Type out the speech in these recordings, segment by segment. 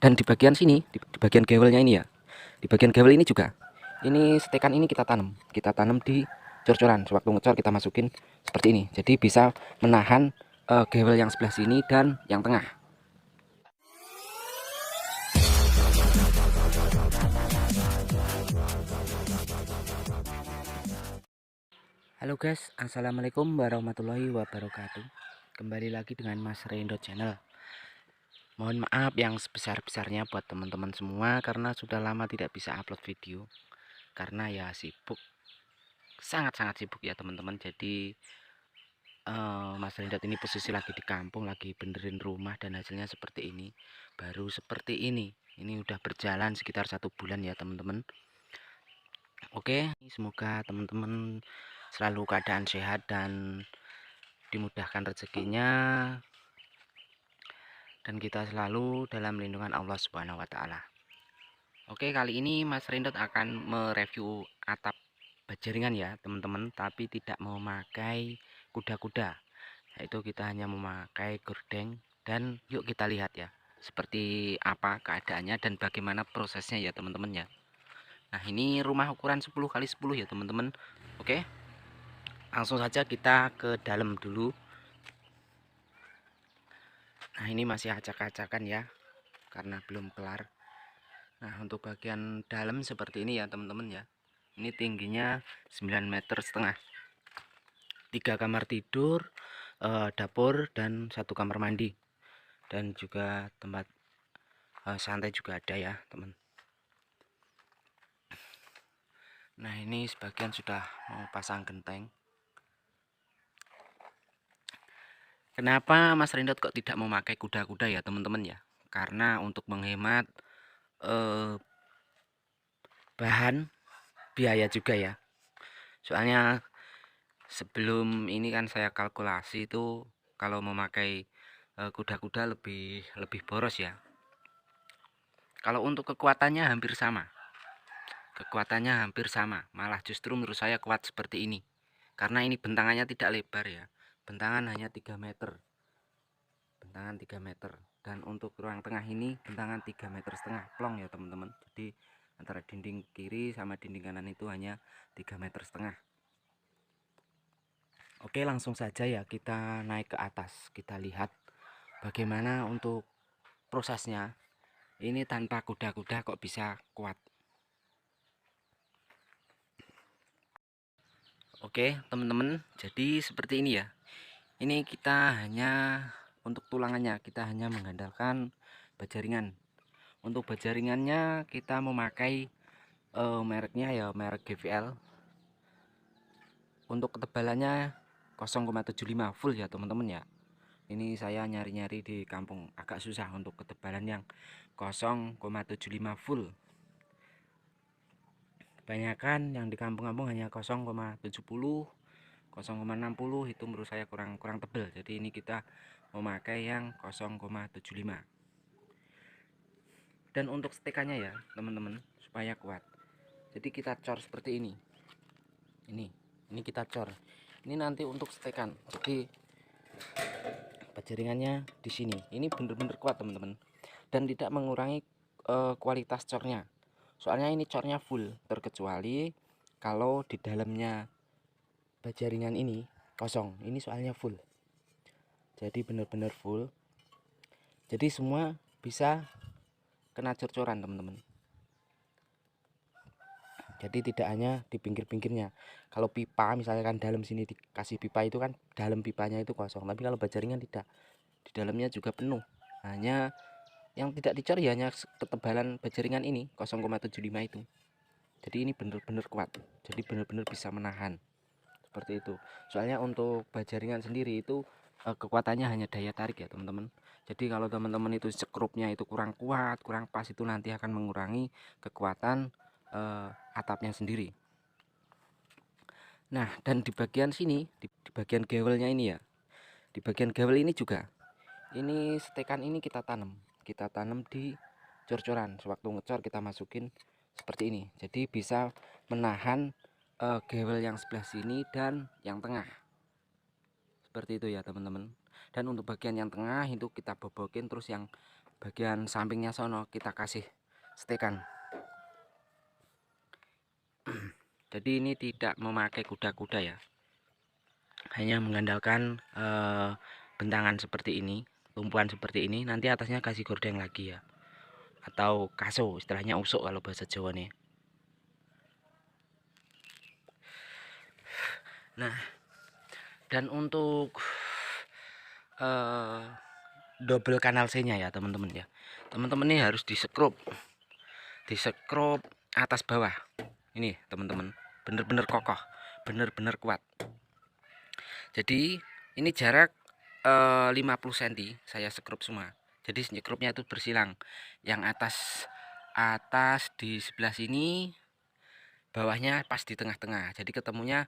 Dan di bagian sini, di bagian gewelnya ini ya, di bagian gewel ini juga, ini setekan ini kita tanam di cor-coran. Sewaktu ngecor kita masukin seperti ini, jadi bisa menahan gewel yang sebelah sini dan yang tengah. Halo guys, assalamualaikum warahmatullahi wabarakatuh. Kembali lagi dengan Mas Reindo Channel. Mohon maaf yang sebesar-besarnya buat teman-teman semua karena sudah lama tidak bisa upload video. Karena ya sibuk, sangat-sangat sibuk ya teman-teman. Jadi Mas Rindot ini posisi lagi di kampung, lagi benerin rumah dan hasilnya seperti ini. Baru seperti ini. Ini udah berjalan sekitar 1 bulan ya teman-teman. Oke, semoga teman-teman selalu keadaan sehat dan dimudahkan rezekinya, dan kita selalu dalam lindungan Allah Subhanahu wa taala. Oke, kali ini Mas Rindot akan mereview atap bajaringan ya, teman-teman, tapi tidak memakai kuda-kuda. Yaitu kita hanya memakai gordeng, dan yuk kita lihat ya seperti apa keadaannya dan bagaimana prosesnya ya teman-teman ya. Nah, ini rumah ukuran 10x10 ya teman-teman. Oke, langsung saja kita ke dalam dulu. Nah, ini masih acak-acakan ya karena belum kelar. Nah, untuk bagian dalam seperti ini ya teman-teman ya. Ini tingginya 9,5 meter. 3 kamar tidur, dapur dan 1 kamar mandi, dan juga tempat santai juga ada ya teman. Nah, ini sebagian sudah mau pasang genteng. Kenapa Mas Rindot kok tidak memakai kuda-kuda ya teman-teman ya? Karena untuk menghemat bahan, biaya juga ya. Soalnya sebelum ini kan saya kalkulasi itu kalau memakai kuda-kuda lebih boros ya. Kalau untuk kekuatannya hampir sama. Malah justru menurut saya kuat seperti ini. Karena ini bentangannya tidak lebar ya. Bentangan hanya 3 meter. Dan untuk ruang tengah ini bentangan 3,5 meter plong ya teman-teman. Jadi antara dinding kiri sama dinding kanan itu hanya 3,5 meter. Oke, langsung saja ya kita naik ke atas. Kita lihat bagaimana untuk prosesnya. Ini tanpa kuda-kuda kok bisa kuat. Oke teman-teman, jadi seperti ini ya. Ini kita hanya untuk tulangannya kita hanya mengandalkan bajaringan. Untuk bajaringannya kita memakai mereknya ya merek GVL. Untuk ketebalannya 0,75 full ya teman-teman ya. Ini saya nyari-nyari di kampung agak susah untuk ketebalan yang 0,75 full. Kebanyakan yang di kampung-kampung hanya 0,70, 0,60, itu menurut saya kurang tebal. Jadi ini kita memakai yang 0,75. Dan untuk stekannya ya teman-teman, supaya kuat, jadi kita cor seperti ini. Ini kita cor. Ini nanti untuk stekan. Jadi bajaringannya di sini. Ini bener-bener kuat teman-teman, dan tidak mengurangi kualitas cornya. Soalnya ini cornya full, terkecuali kalau di dalamnya bajaringan ini kosong. Ini soalnya full. Jadi bener-bener full. Jadi semua bisa kena cor-coran teman-teman. Jadi tidak hanya di pinggir-pinggirnya. Kalau pipa misalkan dalam sini dikasih pipa itu kan dalam pipanya itu kosong. Tapi kalau bajaringan tidak, di dalamnya juga penuh. Hanya yang tidak dicor ya hanya ketebalan bajaringan ini 0,75 itu. Jadi ini benar-benar kuat. Jadi benar-benar bisa menahan. Seperti itu. Soalnya untuk bajaringan sendiri itu kekuatannya hanya daya tarik ya teman-teman. Jadi kalau teman-teman itu sekrupnya itu kurang kuat, kurang pas, itu nanti akan mengurangi kekuatan atapnya sendiri. Nah, dan di bagian sini, di bagian gewelnya ini ya, di bagian gewel ini juga, ini setekan ini kita tanam di cor-coran. Sewaktu ngecor kita masukin seperti ini, jadi bisa menahan gewel yang sebelah sini dan yang tengah. Seperti itu ya teman-teman. Dan untuk bagian yang tengah itu kita bobokin, terus yang bagian sampingnya sono kita kasih stekan. Jadi ini tidak memakai kuda-kuda ya, hanya mengandalkan bentangan seperti ini, tumpuan seperti ini. Nanti atasnya kasih gordeng lagi ya, atau kaso, istilahnya usuk kalau bahasa Jawa nih. Nah, dan untuk double kanal C nya ya teman-teman ya, teman-teman ini harus disekrup atas bawah ini teman-teman, bener-bener kokoh, bener-bener kuat. Jadi ini jarak 50 cm saya sekrup semua, jadi sekrupnya itu bersilang, yang atas di sebelah sini, bawahnya pas di tengah-tengah, jadi ketemunya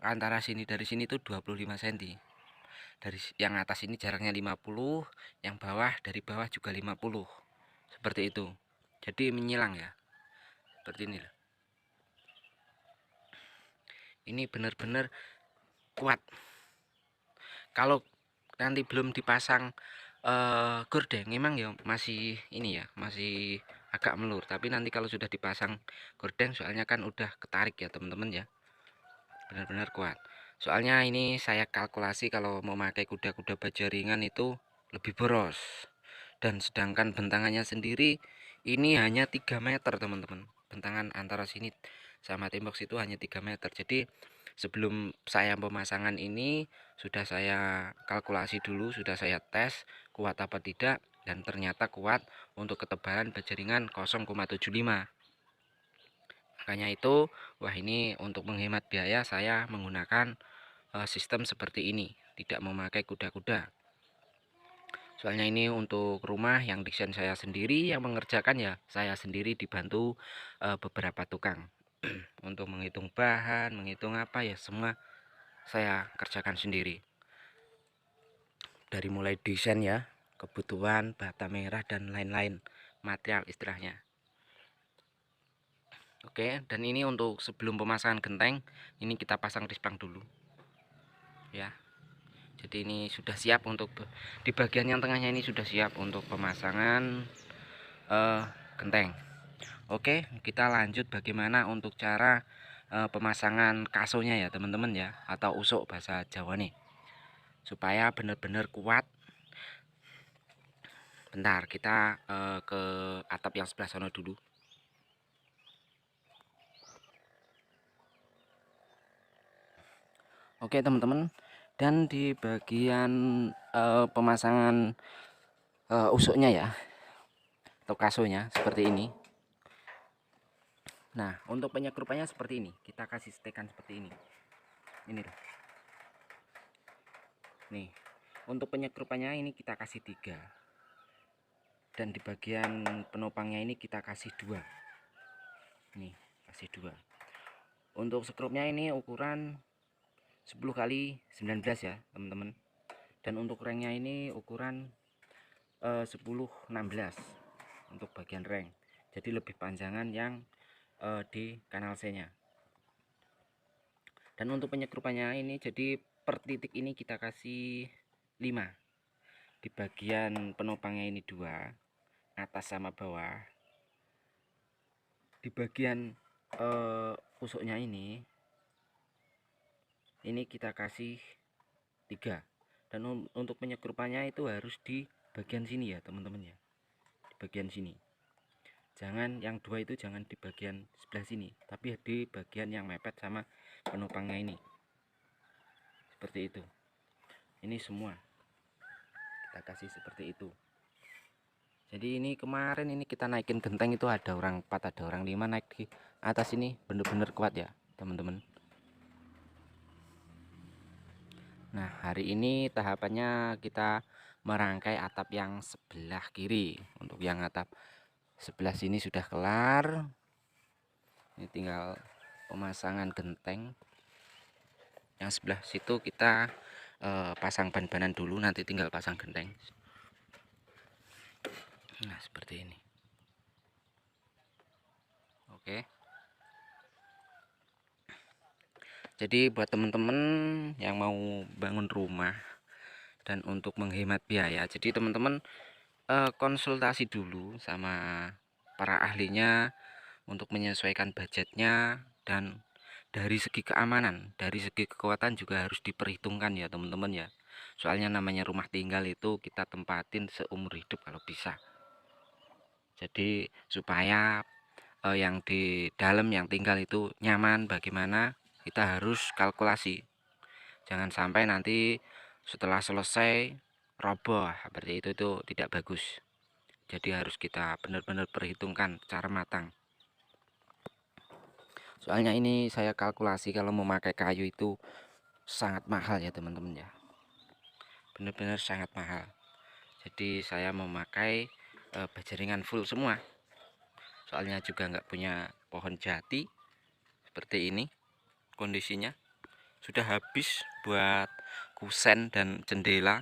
antara sini dari sini tuh 25 cm. Dari yang atas ini jaraknya 50, yang bawah dari bawah juga 50, seperti itu. Jadi menyilang ya, seperti ini loh. Ini benar-benar kuat. Kalau nanti belum dipasang gordeng, memang ya masih ini ya, masih agak melur. Tapi nanti kalau sudah dipasang gordeng, soalnya kan udah ketarik ya teman-teman ya, benar-benar kuat. Soalnya ini saya kalkulasi kalau mau pakai kuda-kuda baja ringan itu lebih boros. Dan sedangkan bentangannya sendiri ini hanya 3 meter teman-teman. Bentangan antara sini sama tembok situ hanya 3 meter. Jadi sebelum saya pemasangan ini sudah saya kalkulasi dulu, sudah saya tes kuat apa tidak, dan ternyata kuat untuk ketebalan baja ringan 0,75. Makanya itu, wah ini untuk menghemat biaya saya menggunakan sistem seperti ini, tidak memakai kuda-kuda. Soalnya ini untuk rumah yang desain saya sendiri, yang mengerjakan ya saya sendiri dibantu beberapa tukang. Untuk menghitung bahan, menghitung apa ya, semua saya kerjakan sendiri. Dari mulai desain ya, kebutuhan, bata merah dan lain-lain, material istilahnya. Oke, dan ini untuk sebelum pemasangan genteng, ini kita pasang rispang dulu. Ya. Jadi ini sudah siap untuk di bagian yang tengahnya, ini sudah siap untuk pemasangan genteng. Oke, kita lanjut bagaimana untuk cara pemasangan kasonya ya teman-teman ya, atau usuk bahasa Jawa nih, supaya benar-benar kuat. Bentar, kita ke atap yang sebelah sana dulu. Oke teman-teman, dan di bagian pemasangan usuknya ya, atau kasonya seperti ini. Nah, untuk penyekrupannya seperti ini, kita kasih stekan seperti ini. Ini loh. Nih, untuk penyekrupannya ini kita kasih 3, dan di bagian penopangnya ini kita kasih 2. Nih, kasih 2. Untuk sekrupnya ini ukuran 10 kali 19 ya teman-teman, dan untuk rengnya ini ukuran 10-16 untuk bagian reng, jadi lebih panjangan yang di kanal C nya. Dan untuk penyekrupannya ini, jadi per titik ini kita kasih 5, di bagian penopangnya ini 2, atas sama bawah. Di bagian usuknya ini kita kasih 3, dan untuk penyekrupannya itu harus di bagian sini ya teman-teman ya, di bagian sini. Jangan yang 2 itu jangan di bagian sebelah sini, tapi di bagian yang mepet sama penopangnya ini, seperti itu. Ini semua kita kasih seperti itu. Jadi ini kemarin ini kita naikin genteng itu ada orang 4, ada orang 5 naik di atas ini, bener-bener kuat ya teman-teman. Nah, hari ini tahapannya kita merangkai atap yang sebelah kiri. Untuk yang atap sebelah sini sudah kelar. Ini tinggal pemasangan genteng. Yang sebelah situ kita pasang ban-banan dulu, nanti tinggal pasang genteng. Nah, seperti ini. Oke. Jadi buat teman-teman yang mau bangun rumah dan untuk menghemat biaya, jadi teman-teman konsultasi dulu sama para ahlinya untuk menyesuaikan budgetnya, dan dari segi keamanan, dari segi kekuatan juga harus diperhitungkan ya teman-teman ya. Soalnya namanya rumah tinggal itu kita tempatin seumur hidup kalau bisa. Jadi supaya yang di dalam yang tinggal itu nyaman, bagaimana kita harus kalkulasi. Jangan sampai nanti setelah selesai roboh seperti itu tidak bagus. Jadi harus kita benar-benar perhitungkan secara matang. Soalnya ini saya kalkulasi kalau memakai kayu itu sangat mahal ya teman-teman ya. Benar-benar sangat mahal. Jadi saya memakai bajaringan full semua. Soalnya juga nggak punya pohon jati seperti ini kondisinya. Sudah habis buat kusen dan jendela.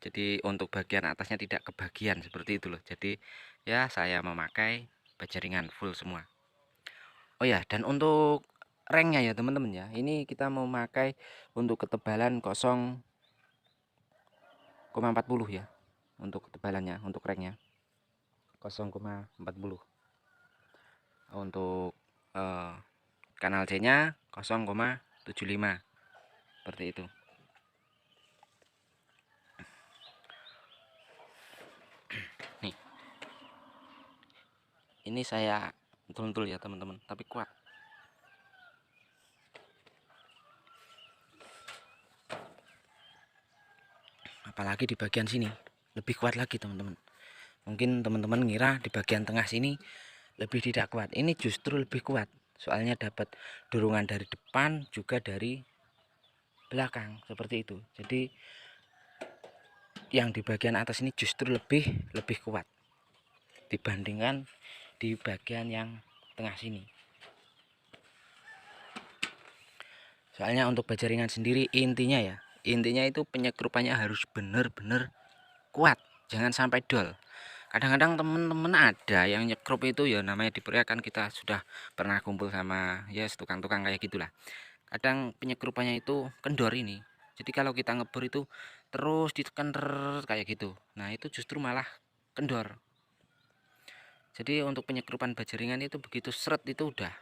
Jadi untuk bagian atasnya tidak kebagian seperti itu loh. Jadi ya saya memakai bajaringan full semua. Oh ya, dan untuk rengnya ya teman-teman ya, ini kita memakai untuk ketebalan 0,40 ya. Untuk ketebalannya, untuk rengnya 0,40. Untuk kanal C nya 0,75 seperti itu. Nih, ini saya betul-betul ya teman-teman, tapi kuat. Apalagi di bagian sini lebih kuat lagi teman-teman. Mungkin teman-teman ngira di bagian tengah sini lebih tidak kuat. Ini justru lebih kuat. Soalnya dapat dorongan dari depan juga dari belakang seperti itu. Jadi yang di bagian atas ini justru lebih kuat dibandingkan di bagian yang tengah sini. Soalnya untuk bajaringan sendiri intinya itu penyekrupannya harus benar-benar kuat, jangan sampai dol. Kadang-kadang temen-temen ada yang nyekrup itu ya namanya diperlihatkan, kita sudah pernah kumpul sama ya tukang-tukang kayak gitulah. Kadang penyekrupannya itu kendor ini. Jadi kalau kita ngebor itu terus ditekan kayak gitu. Nah, itu justru malah kendor. Jadi untuk penyekrupan bajaringan itu begitu seret itu udah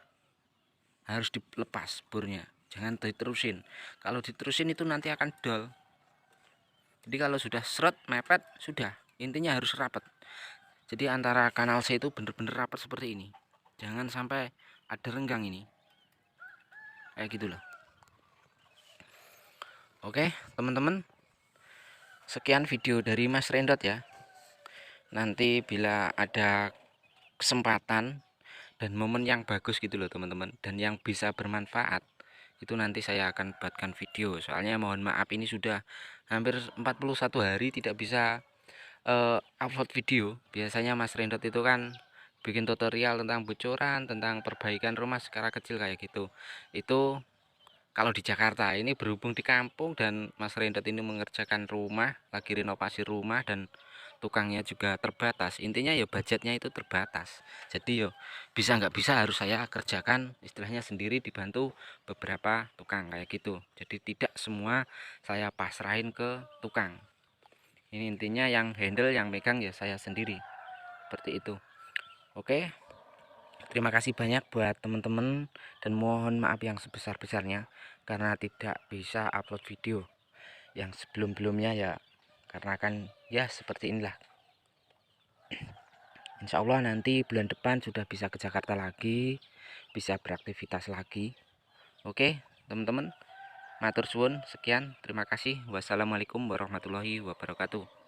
harus dilepas bornya. Jangan diterusin. Kalau diterusin itu nanti akan dol. Jadi kalau sudah seret mepet sudah, intinya harus rapat. Jadi antara kanal C itu bener-bener rapat seperti ini. Jangan sampai ada renggang ini. Kayak gitu loh. Oke, teman-teman. Sekian video dari Mas Rendot ya. Nanti bila ada kesempatan dan momen yang bagus gitu loh teman-teman, dan yang bisa bermanfaat, itu nanti saya akan buatkan video. Soalnya mohon maaf ini sudah hampir 41 hari tidak bisa upload video. Biasanya Mas Rendot itu kan bikin tutorial tentang bocoran, tentang perbaikan rumah skala kecil kayak gitu. Itu kalau di Jakarta, ini berhubung di kampung dan Mas Rendot ini mengerjakan rumah, lagi renovasi rumah, dan tukangnya juga terbatas. Intinya ya budgetnya itu terbatas. Jadi yo bisa nggak bisa harus saya kerjakan istilahnya sendiri, dibantu beberapa tukang kayak gitu. Jadi tidak semua saya pasrahin ke tukang. Ini intinya yang handle, yang megang ya saya sendiri. Seperti itu. Oke. Terima kasih banyak buat teman-teman, dan mohon maaf yang sebesar-besarnya karena tidak bisa upload video yang sebelum-belumnya ya, karena kan ya seperti inilah. Insya Allah nanti bulan depan sudah bisa ke Jakarta lagi, bisa beraktivitas lagi. Oke teman-teman, matur suwun, sekian, terima kasih. Wassalamualaikum warahmatullahi wabarakatuh.